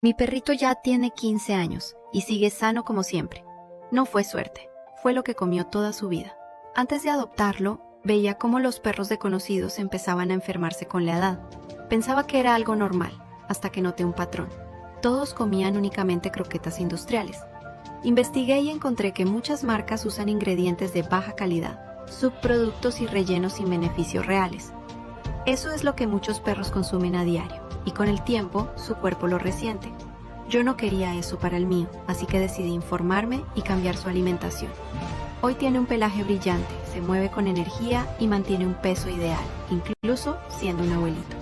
Mi perrito ya tiene 15 años y sigue sano como siempre. No fue suerte, fue lo que comió toda su vida. Antes de adoptarlo, veía cómo los perros de conocidos empezaban a enfermarse con la edad. Pensaba que era algo normal, hasta que noté un patrón. Todos comían únicamente croquetas industriales. Investigué y encontré que muchas marcas usan ingredientes de baja calidad, subproductos y rellenos sin beneficios reales. Eso es lo que muchos perros consumen a diario, y con el tiempo su cuerpo lo resiente. Yo no quería eso para el mío, así que decidí informarme y cambiar su alimentación. Hoy tiene un pelaje brillante, se mueve con energía y mantiene un peso ideal, incluso siendo un abuelito.